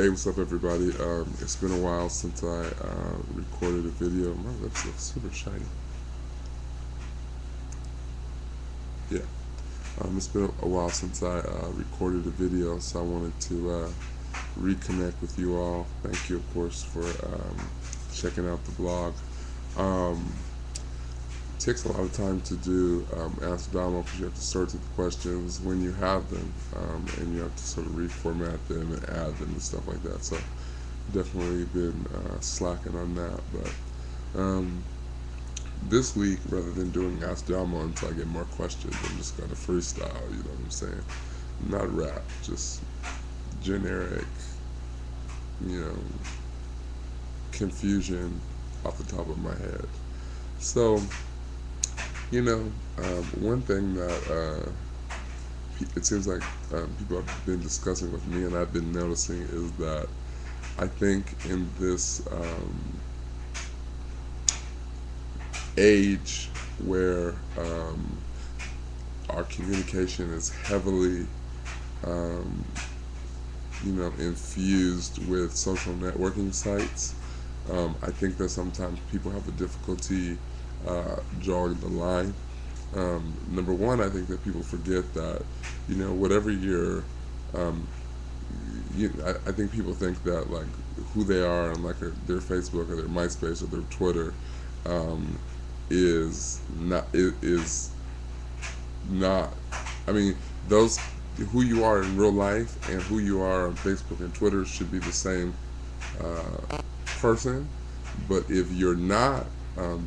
Hey, what's up, everybody? It's been a while since I recorded a video. My lips look super shiny. Yeah. It's been a while since I recorded a video, so I wanted to reconnect with you all. Thank you, of course, for checking out the blog. Um, it takes a lot of time to do Ask Domo because you have to sort through the questions when you have them, and you have to sort of reformat them and add them and stuff like that. So definitely been slacking on that, but this week, rather than doing Ask Domo until I get more questions, I'm just gonna freestyle. You know what I'm saying? Not rap, just generic, you know, confusion off the top of my head. So, one thing that it seems like people have been discussing with me, and I've been noticing, is that I think in this age where our communication is heavily, um, infused with social networking sites, I think that sometimes people have a difficulty drawing the line. Number one, I think that people forget that, whatever you're, um, I think people think that like who they are on like their Facebook or their MySpace or their Twitter um, is not. I mean, those who you are in real life and who you are on Facebook and Twitter should be the same person. But if you're not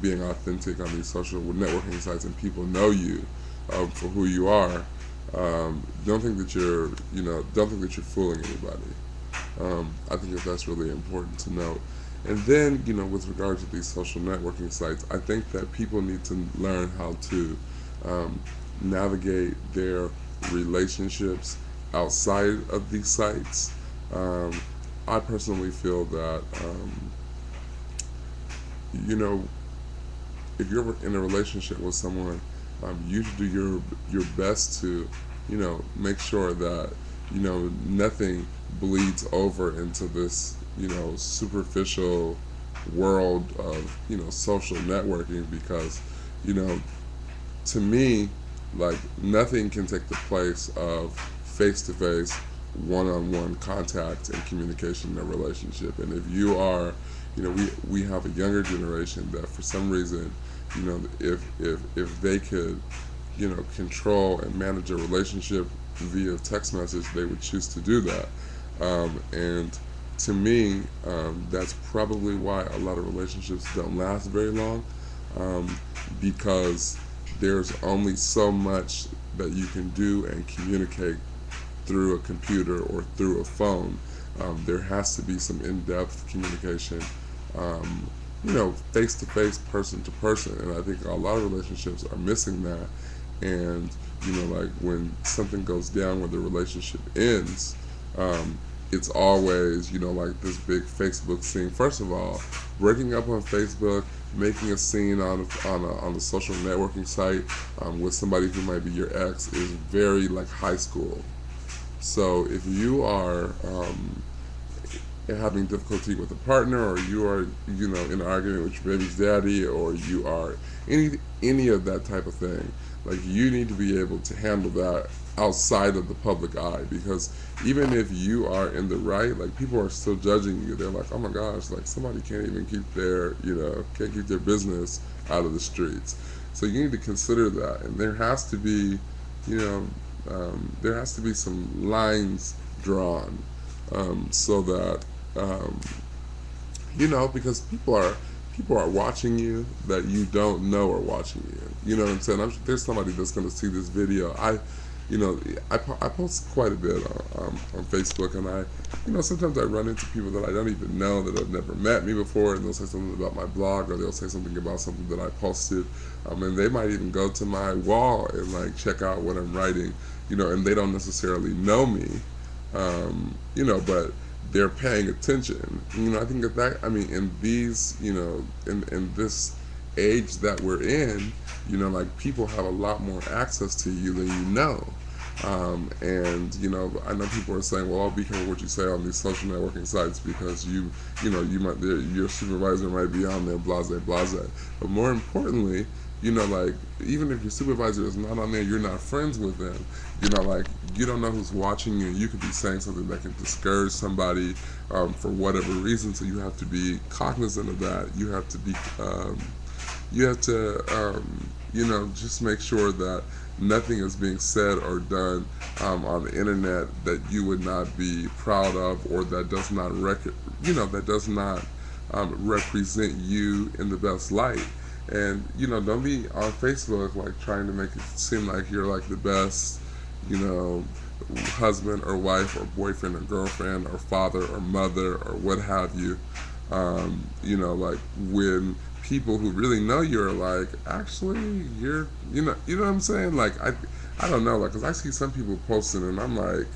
being authentic on these social networking sites and people know you for who you are, don't think that don't think that you're fooling anybody. I think that that's really important to note. And then, with regard to these social networking sites, I think that people need to learn how to um, navigate their relationships outside of these sites. Um, I personally feel that, you know, if you're in a relationship with someone, you should do your best to, make sure that nothing bleeds over into this superficial world of social networking because you know to me like nothing can take the place of face-to-face one-on-one contact and communication in a relationship. And if you are, we have a younger generation that for some reason, if they could, control and manage a relationship via text message, they would choose to do that. And to me, that's probably why a lot of relationships don't last very long, because there's only so much that you can do and communicate through a computer or through a phone. There has to be some in-depth communication, face to face, person to person, and I think a lot of relationships are missing that. And like when something goes down, when the relationship ends, it's always like this big Facebook scene. First of all, breaking up on Facebook, making a scene on a social networking site with somebody who might be your ex is very like high school. So if you are having difficulty with a partner, or you are in an argument with your baby's daddy, or you are any of that type of thing, like you need to be able to handle that outside of the public eye, because even if you are in the right, like people are still judging you. They're like, oh my gosh, like somebody can't even keep their can't keep their business out of the streets. So you need to consider that, and there has to be you know there has to be some lines drawn, so that um, because people are watching you that you don't know are watching you. You know what I'm saying? There's somebody that's going to see this video. I post quite a bit on Facebook, and sometimes I run into people that I don't even know, that have never met me before, and they'll say something about my blog, or they'll say something about something that I posted, and they might even go to my wall and like check out what I'm writing, and they don't necessarily know me, but they're paying attention. I think I mean, in these, in this age that we're in, like people have a lot more access to you than you know. And I know people are saying, well, I'll be careful what you say on these social networking sites because you might your supervisor might be on there, blase blase. But more importantly, like even if your supervisor is not on there, you're not friends with them. Like you don't know who's watching you. You could be saying something that can discourage somebody for whatever reason. So you have to be cognizant of that. You have to be just make sure that nothing is being said or done on the internet that you would not be proud of, or that does not represent you in the best light. And don't be on Facebook like trying to make it seem like you're like the best, you know, husband or wife or boyfriend or girlfriend or father or mother or what have you. Like when people who really know you're like, actually, you know what I'm saying? Like I don't know, like, cause I see some people posting and I'm like,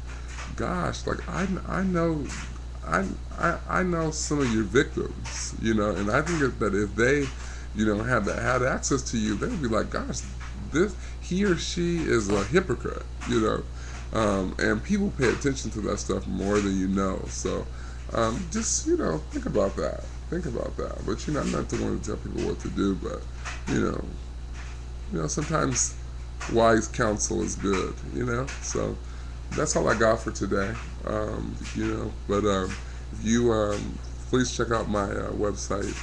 gosh, like I know. I know some of your victims, and I think that if they, had access to you, they'd be like, gosh, this he or she is a hypocrite, and people pay attention to that stuff more than you know. So just think about that. Think about that. But I'm not the one to tell people what to do. But sometimes wise counsel is good. So that's all I got for today. But if you please check out my website,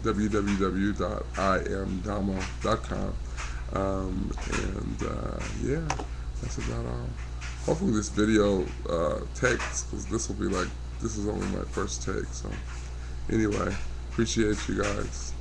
www.imdomo.com. Yeah, that's about all. Hopefully this video takes, because this is only my first take. So anyway, appreciate you guys.